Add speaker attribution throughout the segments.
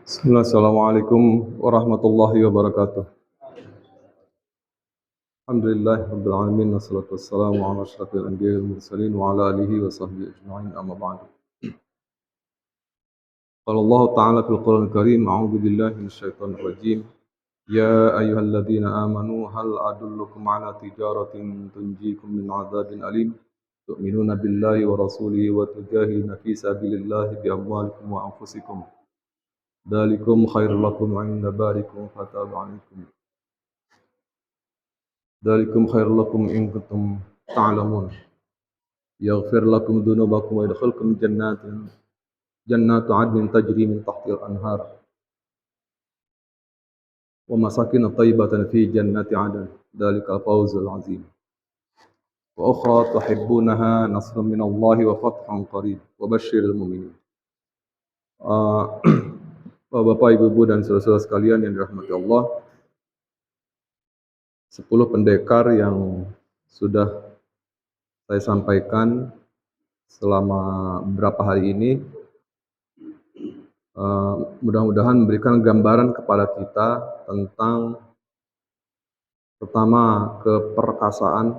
Speaker 1: Bismillah, Assalamualaikum warahmatullahi wabarakatuh. Alhamdulillah Rabbil Alamin, wassalatu wassalamu ala ashrafil anbiya wal mursalin wa ala alihi wa sahbihi ajma'in, amma ba'du. Qala Allah Ta'ala fil Qur'anil Karim, a'udzu billahi minasyaitonir rajim. Ya ayyuhalladzina amanu hal adullukum ala tijaratin tunjikum min 'adzabin alim tu'minuna billahi wa rasulihi wa tujahiduna fi sabilillahi bi amwalikum wa anfusikum. Dzalikum khairul lakum 'inda barikum fataba 'alaikum. Dzalikum khairul lakum in kuntum ta'lamun. Yaghfir lakum dhunubakum wa yadkhulkum jannatu 'adnin tajri min tahtiha al-anhar wa masakin thayyibatan fi jannati 'adn. Dzalika al-fawzul 'azim. Wa ukhra tuhibbunaha nasrun minallahi wa fathun qarib wa basyiril mu'minin. Bapak, Ibu, dan saudara-saudara sekalian yang dirahmati Allah, 10 pendekar yang sudah saya sampaikan selama beberapa hari ini mudah-mudahan memberikan gambaran kepada kita tentang pertama keperkasaan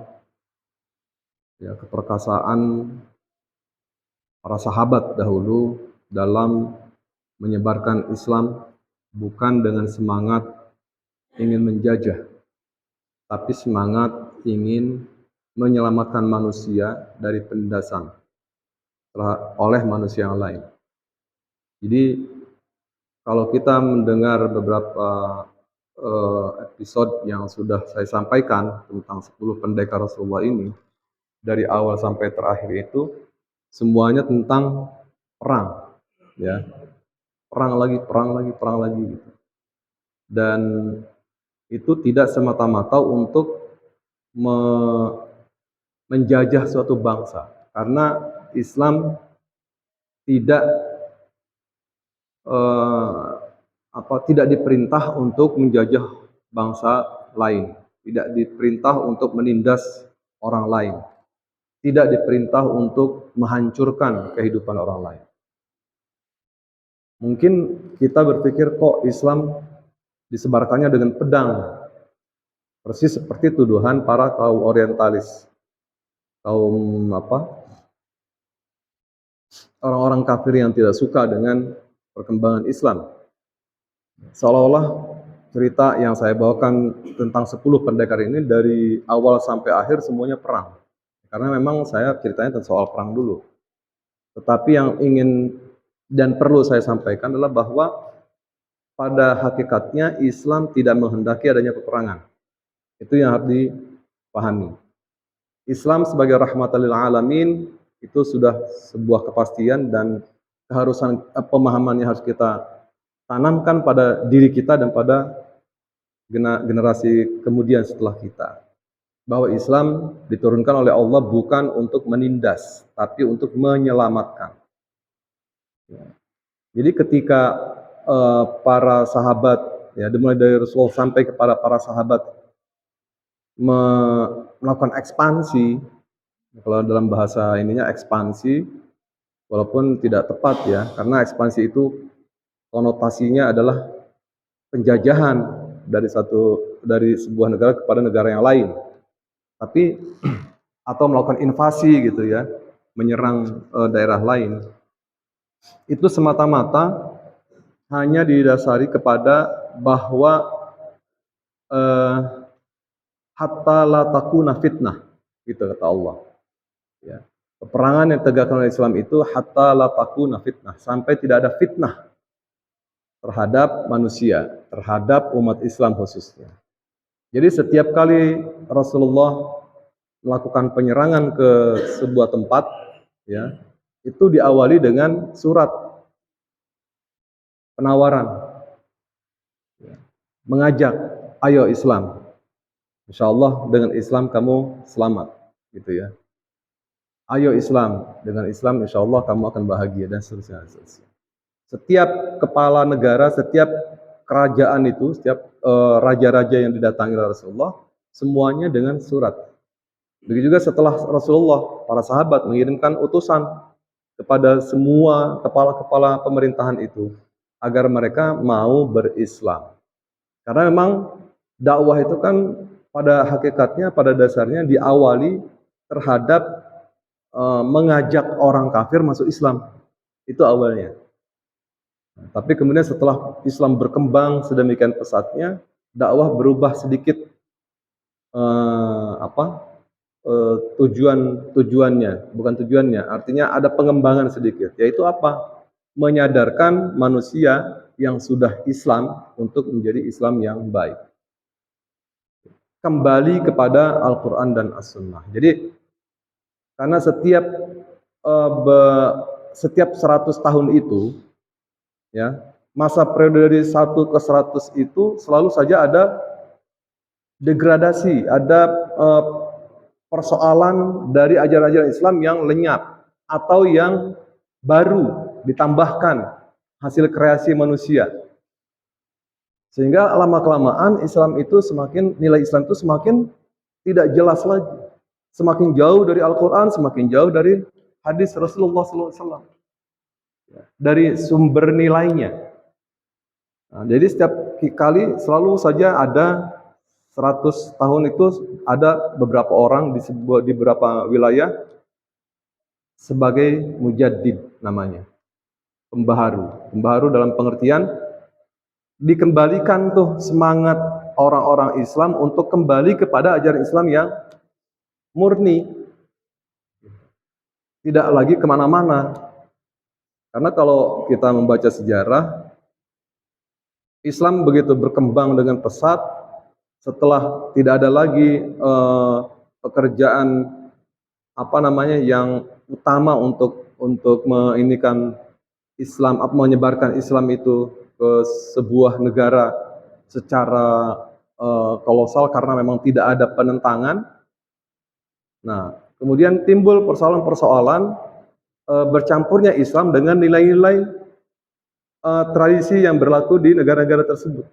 Speaker 1: para sahabat dahulu dalam menyebarkan Islam, bukan dengan semangat ingin menjajah, tapi semangat ingin menyelamatkan manusia dari penindasan oleh manusia yang lain. Jadi kalau kita mendengar beberapa episode yang sudah saya sampaikan tentang 10 pendekar Rasulullah ini, dari awal sampai terakhir itu semuanya tentang perang, ya. Perang lagi gitu. Dan itu tidak semata-mata untuk menjajah suatu bangsa, karena Islam tidak diperintah untuk menjajah bangsa lain, tidak diperintah untuk menindas orang lain, tidak diperintah untuk menghancurkan kehidupan orang lain. Mungkin kita berpikir kok Islam disebarkannya dengan pedang, persis seperti tuduhan para kaum orientalis, orang-orang kafir yang tidak suka dengan perkembangan Islam. Seolah-olah cerita yang saya bawakan tentang 10 pendekar ini dari awal sampai akhir semuanya perang. Karena memang saya ceritanya tentang soal perang dulu. Tetapi yang ingin dan perlu saya sampaikan adalah bahwa pada hakikatnya Islam tidak menghendaki adanya peperangan. Itu yang harus dipahami. Islam sebagai rahmatan lil alamin itu sudah sebuah kepastian dan keharusan pemahamannya harus kita tanamkan pada diri kita dan pada generasi kemudian setelah kita. Bahwa Islam diturunkan oleh Allah bukan untuk menindas, tapi untuk menyelamatkan. Jadi ketika para sahabat, ya, dimulai dari Rasul sampai kepada para sahabat melakukan ekspansi, kalau dalam bahasa ininya ekspansi, walaupun tidak tepat ya, karena ekspansi itu konotasinya adalah penjajahan dari sebuah negara kepada negara yang lain. Tapi atau melakukan invasi gitu ya, menyerang daerah lain. Itu semata-mata hanya didasari kepada bahwa hatta la takuna fitnah, gitu kata Allah. Ya. Peperangan yang ditegakkan oleh Islam itu hatta la takuna fitnah, sampai tidak ada fitnah terhadap manusia, terhadap umat Islam khususnya. Jadi setiap kali Rasulullah melakukan penyerangan ke sebuah tempat, ya, itu diawali dengan surat penawaran, ya, mengajak, ayo Islam, insya Allah dengan Islam kamu selamat, gitu ya. Ayo Islam, dengan Islam insya Allah kamu akan bahagia, dan seterusnya. Setiap kepala negara, setiap kerajaan itu, setiap raja-raja yang didatangi oleh Rasulullah, semuanya dengan surat. Begitu juga setelah Rasulullah, para sahabat mengirimkan utusan kepada semua kepala-kepala pemerintahan itu. agar mereka mau berislam. Karena memang dakwah itu kan pada hakikatnya, pada dasarnya diawali terhadap mengajak orang kafir masuk Islam. Itu awalnya. Tapi kemudian setelah Islam berkembang sedemikian pesatnya, dakwah berubah sedikit apa tujuannya, bukan tujuannya, artinya ada pengembangan sedikit, yaitu apa? Menyadarkan manusia yang sudah Islam untuk menjadi Islam yang baik. Kembali kepada Al-Quran dan As-Sunnah. Jadi karena setiap 100 tahun itu, ya, masa periode dari 1 ke 100 itu selalu saja ada degradasi, ada persoalan dari ajaran-ajaran Islam yang lenyap atau yang baru ditambahkan hasil kreasi manusia. Sehingga lama-kelamaan nilai Islam itu semakin tidak jelas lagi. Semakin jauh dari Al-Quran, semakin jauh dari hadis Rasulullah SAW. Dari sumber nilainya. Nah, jadi setiap kali selalu saja ada 100 tahun itu ada beberapa orang di beberapa wilayah sebagai mujaddid namanya. Pembaharu. Pembaharu dalam pengertian dikembalikan tuh semangat orang-orang Islam untuk kembali kepada ajaran Islam yang murni. Tidak lagi kemana-mana. Karena kalau kita membaca sejarah, Islam begitu berkembang dengan pesat, setelah tidak ada lagi pekerjaan yang utama untuk menyebarkan Islam itu ke sebuah negara secara kolosal karena memang tidak ada penentangan. Nah, kemudian timbul persoalan-persoalan bercampurnya Islam dengan nilai-nilai tradisi yang berlaku di negara-negara tersebut.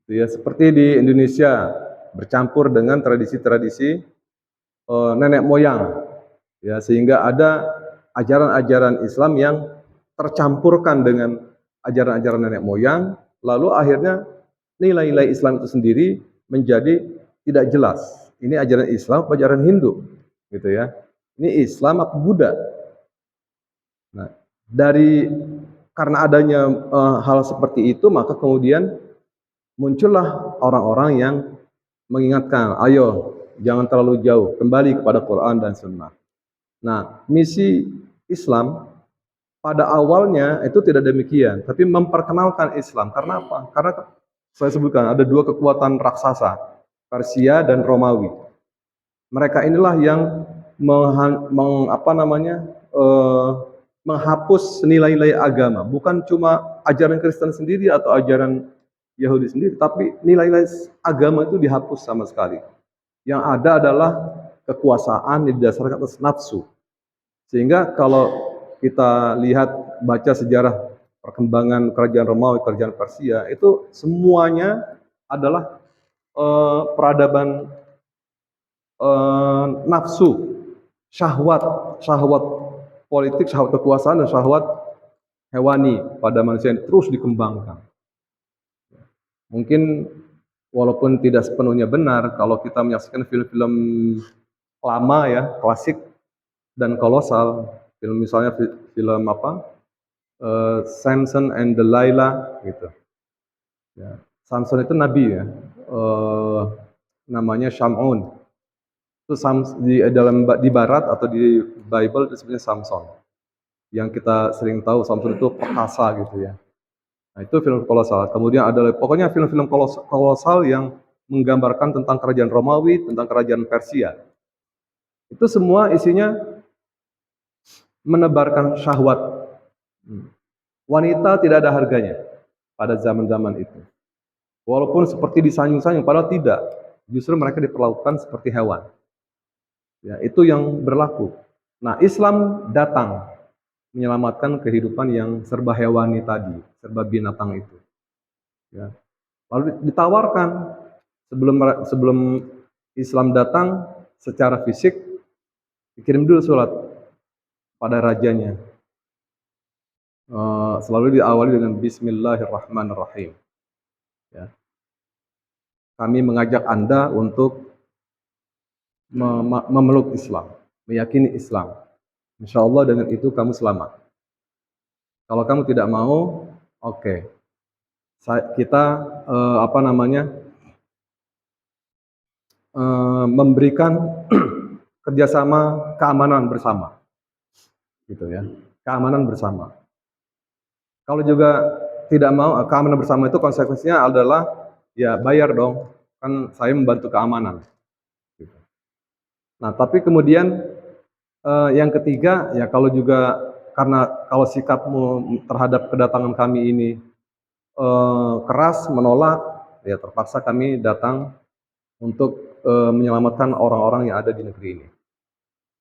Speaker 1: Ya, seperti di Indonesia bercampur dengan tradisi-tradisi nenek moyang, ya, sehingga ada ajaran-ajaran Islam yang tercampurkan dengan ajaran-ajaran nenek moyang, lalu akhirnya nilai-nilai Islam itu sendiri menjadi tidak jelas. Ini ajaran Islam atau ajaran Hindu, gitu ya. Ini Islam atau Buddha. Nah, karena adanya hal seperti itu, maka kemudian muncullah orang-orang yang mengingatkan, ayo jangan terlalu jauh, kembali kepada Quran dan Sunnah. Nah, misi Islam pada awalnya itu tidak demikian, tapi memperkenalkan Islam. Karena apa? Karena saya sebutkan ada dua kekuatan raksasa, Persia dan Romawi. Mereka inilah yang menghapus nilai-nilai agama, bukan cuma ajaran Kristen sendiri atau ajaran Yahudi sendiri, tapi nilai-nilai agama itu dihapus sama sekali. Yang ada adalah kekuasaan yang didasarkan atas nafsu. Sehingga kalau kita baca sejarah perkembangan kerajaan Romawi, kerajaan Persia, itu semuanya adalah peradaban nafsu, syahwat politik, syahwat kekuasaan, dan syahwat hewani pada manusia yang terus dikembangkan. Mungkin walaupun tidak sepenuhnya benar, kalau kita menyaksikan film-film lama ya, klasik dan kolosal, misalnya film Samson and Delilah gitu. Ya. Samson itu nabi ya, namanya Shamun. Itu di Barat atau di Bible itu sebenarnya Samson. Yang kita sering tahu Samson itu perkasa gitu ya. Nah, itu film kolosal. Kemudian ada pokoknya film-film kolosal yang menggambarkan tentang kerajaan Romawi, tentang kerajaan Persia. Itu semua isinya menebarkan syahwat. Wanita tidak ada harganya pada zaman-zaman itu. Walaupun seperti disanjung-sanjung, padahal tidak. Justru mereka diperlakukan seperti hewan. Ya, itu yang berlaku. Nah, Islam datang menyelamatkan kehidupan yang serba hewani tadi, serba binatang itu. Ya. Lalu ditawarkan sebelum Islam datang secara fisik, dikirim dulu surat pada rajanya. selalu diawali dengan Bismillahirrahmanirrahim. Ya. Kami mengajak Anda untuk memeluk Islam, meyakini Islam. Insya Allah dengan itu kamu selamat. Kalau kamu tidak mau, oke. Kita memberikan kerjasama keamanan bersama, gitu ya. Keamanan bersama. Kalau juga tidak mau, keamanan bersama itu konsekuensinya adalah ya bayar dong, kan saya membantu keamanan. Gitu. Nah, tapi kemudian yang ketiga ya kalau sikapmu terhadap kedatangan kami ini keras, menolak, ya terpaksa kami datang untuk menyelamatkan orang-orang yang ada di negeri ini.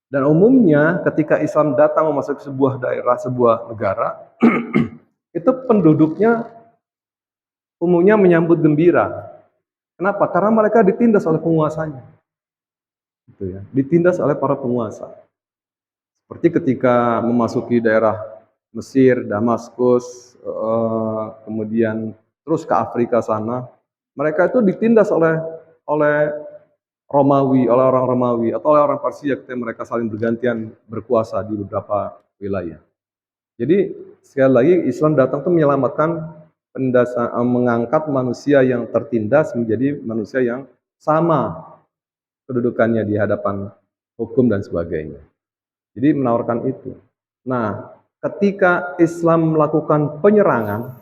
Speaker 1: Dan umumnya ketika Islam datang memasuki sebuah daerah, sebuah negara, itu penduduknya umumnya menyambut gembira. Kenapa? Karena mereka ditindas oleh penguasanya. Gitu ya. Ditindas oleh para penguasa. Seperti ketika memasuki daerah Mesir, Damaskus, kemudian terus ke Afrika sana, mereka itu ditindas oleh Romawi, oleh orang Romawi atau oleh orang Persia ketika mereka saling bergantian berkuasa di beberapa wilayah. Jadi sekali lagi Islam datang itu menyelamatkan mengangkat manusia yang tertindas menjadi manusia yang sama kedudukannya di hadapan hukum dan sebagainya. Jadi menawarkan itu. Nah, ketika Islam melakukan penyerangan,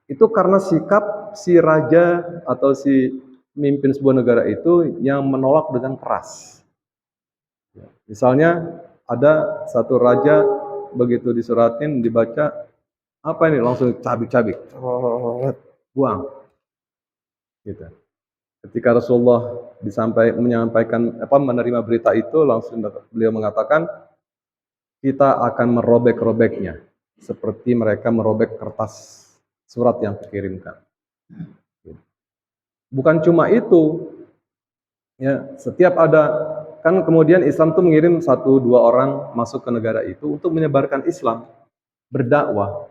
Speaker 1: itu karena sikap si raja atau si pemimpin sebuah negara itu yang menolak dengan keras. Misalnya ada satu raja begitu disuratin dibaca apa ini langsung cabik-cabik, buang. Gitu. Ketika Rasulullah menerima berita itu langsung beliau mengatakan kita akan merobek-robeknya seperti mereka merobek kertas surat yang dikirimkan. Bukan cuma itu, ya setiap ada kan kemudian Islam itu mengirim 1-2 orang masuk ke negara itu untuk menyebarkan Islam, berdakwah.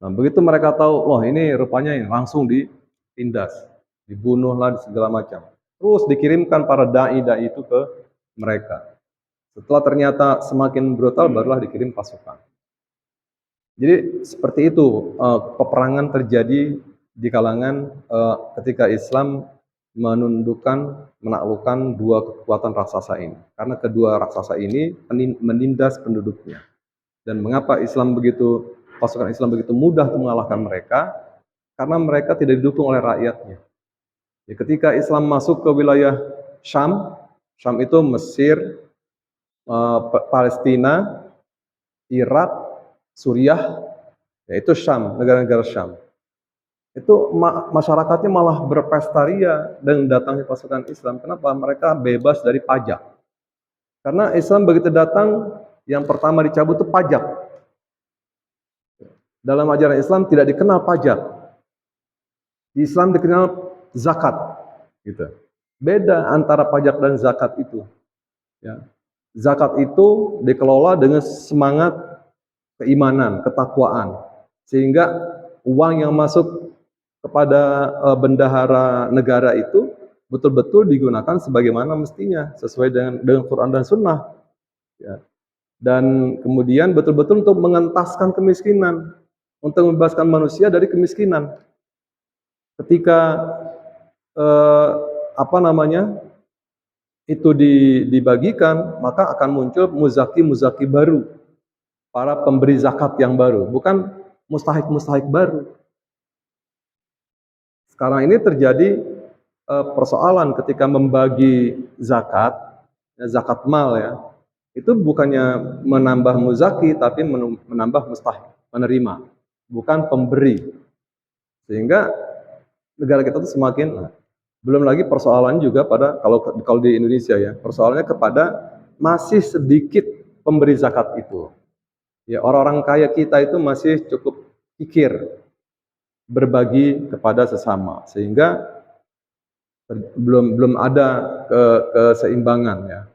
Speaker 1: Nah begitu mereka tahu, wah ini rupanya langsung ditindas, dibunuhlah segala macam. Terus dikirimkan para dai-dai itu ke mereka. Setelah ternyata semakin brutal, barulah dikirim pasukan. Jadi seperti itu peperangan terjadi di kalangan ketika Islam menundukkan, menaklukkan 2 kekuatan raksasa ini. Karena kedua raksasa ini menindas penduduknya. Dan mengapa pasukan Islam begitu mudah untuk mengalahkan mereka? Karena mereka tidak didukung oleh rakyatnya. Ya, ketika Islam masuk ke wilayah Syam itu Mesir, Palestina, Irak, Suriah, yaitu Syam, negara-negara Syam. Itu masyarakatnya malah berpesta ria dengan datangnya pasukan Islam. Kenapa? Mereka bebas dari pajak. Karena Islam begitu datang, yang pertama dicabut itu pajak. Dalam ajaran Islam tidak dikenal pajak. Di Islam dikenal zakat. Gitu. Beda antara pajak dan zakat itu. Ya. Zakat itu dikelola dengan semangat keimanan, ketakwaan. Sehingga uang yang masuk kepada bendahara negara itu betul-betul digunakan sebagaimana mestinya, sesuai dengan Quran dan Sunnah. Ya. Dan kemudian betul-betul untuk mengentaskan kemiskinan, untuk membebaskan manusia dari kemiskinan. Ketika itu dibagikan, maka akan muncul muzaki baru, para pemberi zakat yang baru, bukan mustahik baru. Sekarang ini terjadi persoalan ketika membagi zakat, zakat mal ya, itu bukannya menambah muzaki tapi menambah mustahik, menerima, bukan pemberi. Sehingga negara kita itu semakin belum lagi persoalan juga kalau di Indonesia ya, persoalannya kepada masih sedikit pemberi zakat itu. Ya, orang-orang kaya kita itu masih cukup pikir berbagi kepada sesama, sehingga belum ada keseimbangan ya.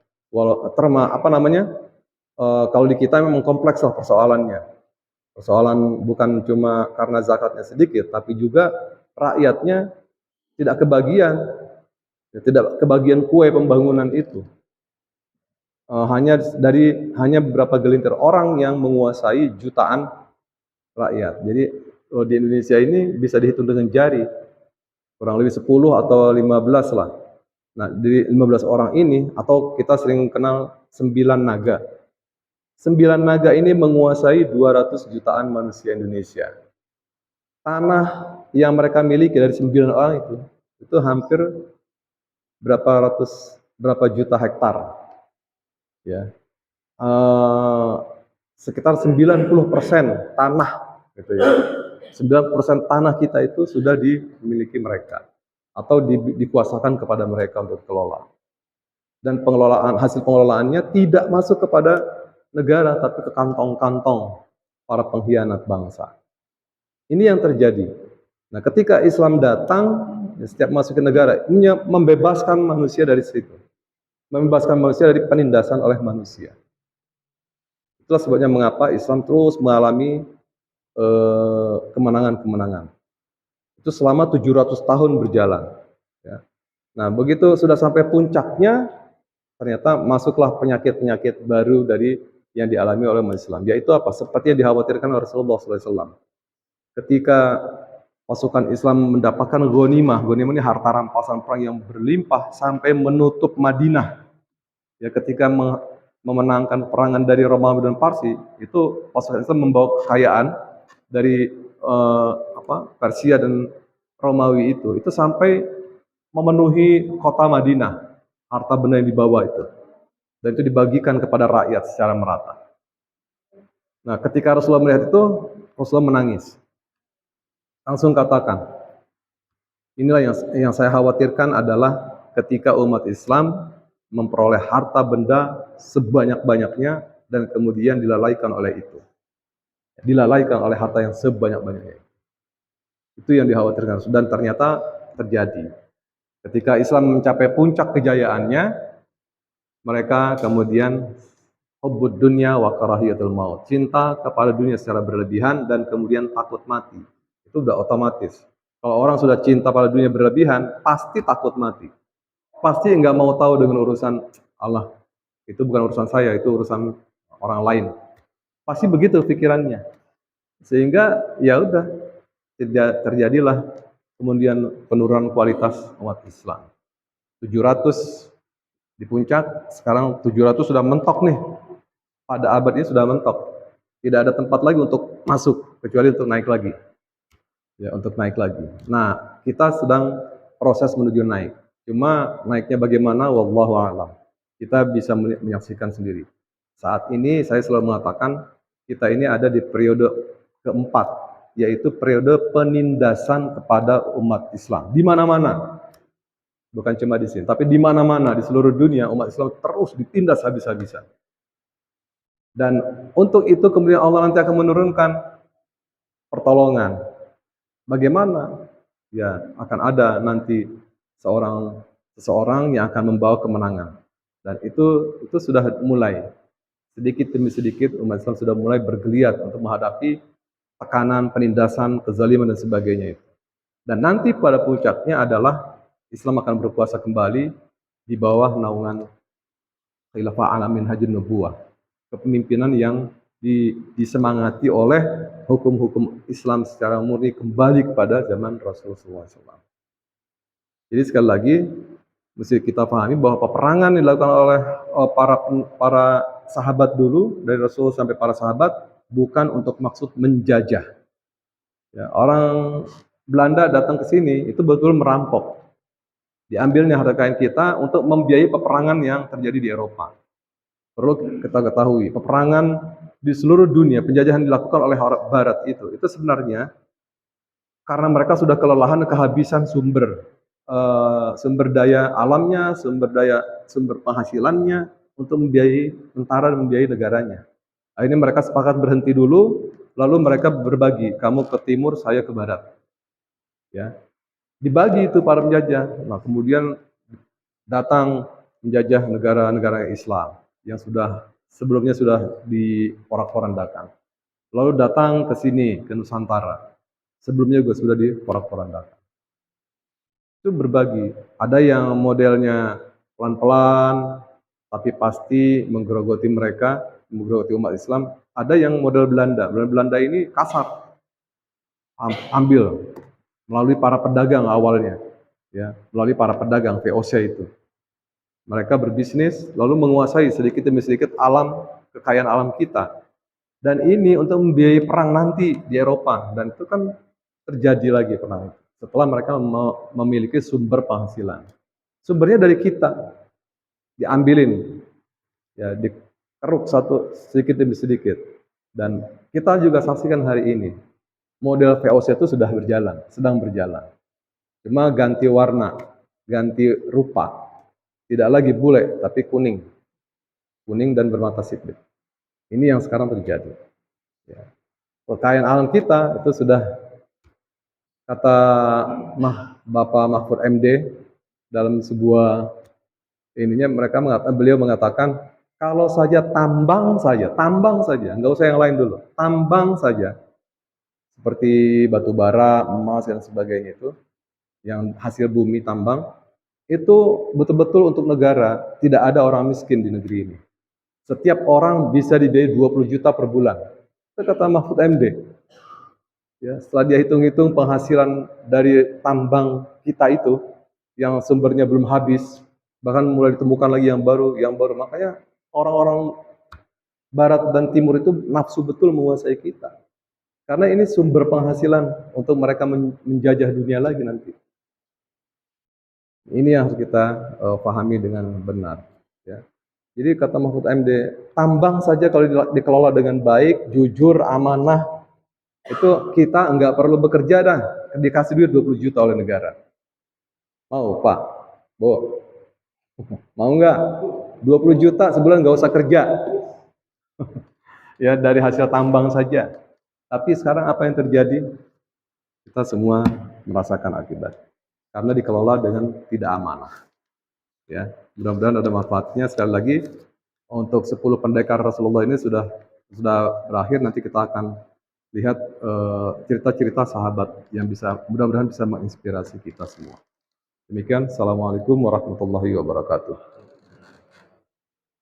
Speaker 1: Kalau di kita memang kompleks lah persoalannya. Persoalan bukan cuma karena zakatnya sedikit, tapi juga rakyatnya tidak kebagian, ya, tidak kebagian kue pembangunan itu. Hanya beberapa gelintir orang yang menguasai jutaan rakyat. Jadi di Indonesia ini bisa dihitung dengan jari, kurang lebih 10 atau 15 lah. Nah, dari 15 orang ini, atau kita sering kenal 9 naga. 9 naga ini menguasai 200 jutaan manusia Indonesia. Tanah yang mereka miliki dari 9 orang itu hampir berapa juta hektar, ya. Sekitar 90% tanah, gitu ya. 90% tanah kita itu sudah dimiliki mereka atau dikuasakan kepada mereka untuk kelola. Dan hasil pengelolaannya tidak masuk kepada negara, tapi ke kantong-kantong para pengkhianat bangsa. Ini yang terjadi. Nah, ketika Islam datang, setiap masuk ke negara, ini membebaskan manusia dari situ. Membebaskan manusia dari penindasan oleh manusia. Itulah sebabnya mengapa Islam terus mengalami kemenangan-kemenangan. Itu selama 700 tahun berjalan. Ya. Nah, begitu sudah sampai puncaknya, ternyata masuklah penyakit-penyakit baru dari yang dialami oleh umat Islam. Yaitu apa? Seperti yang dikhawatirkan oleh Rasulullah SAW. Ketika pasukan Islam mendapatkan ghanimah ini harta rampasan perang yang berlimpah sampai menutup Madinah. Ya, ketika memenangkan perangan dari Romawi dan Parsi, itu pasukan Islam membawa kekayaan dari Persia dan Romawi itu sampai memenuhi kota Madinah, harta benda yang dibawa itu, dan itu dibagikan kepada rakyat secara merata. Nah, ketika Rasulullah melihat itu, Rasulullah menangis. Langsung katakan, inilah yang saya khawatirkan adalah ketika umat Islam memperoleh harta benda sebanyak-banyaknya dan kemudian dilalaikan oleh itu. Dilalaikan oleh harta yang sebanyak-banyaknya. Itu yang dikhawatirkan, dan ternyata terjadi. Ketika Islam mencapai puncak kejayaannya, mereka kemudian hubbud dunya wa karahiyatul maut. Cinta kepada dunia secara berlebihan dan kemudian takut mati. Itu udah otomatis. Kalau orang sudah cinta pada dunia berlebihan, pasti takut mati. Pasti nggak mau tahu dengan urusan Allah. Itu bukan urusan saya, itu urusan orang lain. Pasti begitu pikirannya. Sehingga ya udah terjadilah kemudian penurunan kualitas umat Islam. 700 di puncak, sekarang 700 sudah mentok nih. Pada abad ini sudah mentok. Tidak ada tempat lagi untuk masuk, kecuali untuk naik lagi. Ya, untuk naik lagi. Nah, kita sedang proses menuju naik. Cuma naiknya bagaimana, wallahu a'lam. Kita bisa menyaksikan sendiri. Saat ini saya selalu mengatakan, kita ini ada di periode keempat, yaitu periode penindasan kepada umat Islam. Di mana-mana. Bukan cuma di sini, tapi di mana-mana, di seluruh dunia, umat Islam terus ditindas habis-habisan. Dan untuk itu kemudian Allah nanti akan menurunkan pertolongan. Bagaimana? Ya, akan ada nanti seseorang yang akan membawa kemenangan. Dan itu sudah mulai. Sedikit demi sedikit umat Islam sudah mulai bergeliat untuk menghadapi tekanan, penindasan, kezaliman dan sebagainya itu. Dan nanti pada puncaknya adalah Islam akan berkuasa kembali di bawah naungan Khilafah Alamin Hajin Nubuwah. Kepemimpinan yang disemangati oleh hukum-hukum Islam secara murni kembali kepada zaman Rasulullah SAW. Jadi sekali lagi mesti kita pahami bahwa peperangan yang dilakukan oleh para sahabat dulu, dari Rasul sampai para sahabat, bukan untuk maksud menjajah. Ya, orang Belanda datang ke sini itu betul merampok. Diambilnya harta kekayaan kita untuk membiayai peperangan yang terjadi di Eropa. Perlu kita ketahui, peperangan di seluruh dunia, penjajahan dilakukan oleh orang Barat itu sebenarnya karena mereka sudah kelelahan, kehabisan sumber daya alamnya, sumber penghasilannya untuk membiayai tentara dan membiayai negaranya. Akhirnya mereka sepakat berhenti dulu, lalu mereka berbagi, kamu ke timur, saya ke barat. Ya, dibagi itu para penjajah. Nah, kemudian datang menjajah negara-negara Islam yang sebelumnya sudah diporak-porandakan. lalu datang ke sini, ke Nusantara. Sebelumnya juga sudah di porak-porandakan. Itu berbagi. Ada yang modelnya pelan-pelan, tapi pasti menggerogoti mereka, menggerogoti umat Islam. Ada yang model Belanda. Belanda ini kasar, ambil melalui para pedagang awalnya, ya, melalui para pedagang VOC itu. Mereka berbisnis lalu menguasai sedikit demi sedikit alam, kekayaan alam kita. Dan ini untuk membiayai perang nanti di Eropa, dan itu kan terjadi lagi perang setelah mereka memiliki sumber penghasilan. Sumbernya dari kita, diambilin, ya, dikeruk satu sedikit demi sedikit. Dan kita juga saksikan hari ini, model VOC itu sudah berjalan, sedang berjalan. Cuma ganti warna, ganti rupa. Tidak lagi bule, tapi kuning. Kuning dan bermata sipit. Ini yang sekarang terjadi. Ya. Kekayaan alam kita itu sudah, kata Bapak Mahfud MD dalam sebuah ininya, beliau mengatakan, kalau saja tambang saja, nggak usah yang lain dulu, tambang saja, seperti batu bara, emas dan sebagainya itu, yang hasil bumi tambang, itu betul-betul untuk negara, tidak ada orang miskin di negeri ini. Setiap orang bisa dibiayai 20 juta per bulan. Itu kata Mahfud MD. Ya, setelah dia hitung-hitung penghasilan dari tambang kita itu, yang sumbernya belum habis, bahkan mulai ditemukan lagi yang baru. Makanya orang-orang Barat dan Timur itu nafsu betul menguasai kita. Karena ini sumber penghasilan untuk mereka menjajah dunia lagi nanti. Ini yang harus kita pahami dengan benar. Ya. Jadi kata Mahfud MD, tambang saja kalau dikelola dengan baik, jujur, amanah, itu kita nggak perlu bekerja dah, dikasih duit 20 juta oleh negara. Mau Pak? Bu? Mau nggak? 20 juta sebulan nggak usah kerja. Ya, dari hasil tambang saja. Tapi sekarang apa yang terjadi? Kita semua merasakan akibat. Karena dikelola dengan tidak amanah. Ya, mudah-mudahan ada manfaatnya. Sekali lagi, untuk 10 pendekar Rasulullah ini sudah berakhir. Nanti kita akan lihat cerita-cerita sahabat yang mudah-mudahan bisa menginspirasi kita semua. Demikian, Assalamualaikum warahmatullahi wabarakatuh.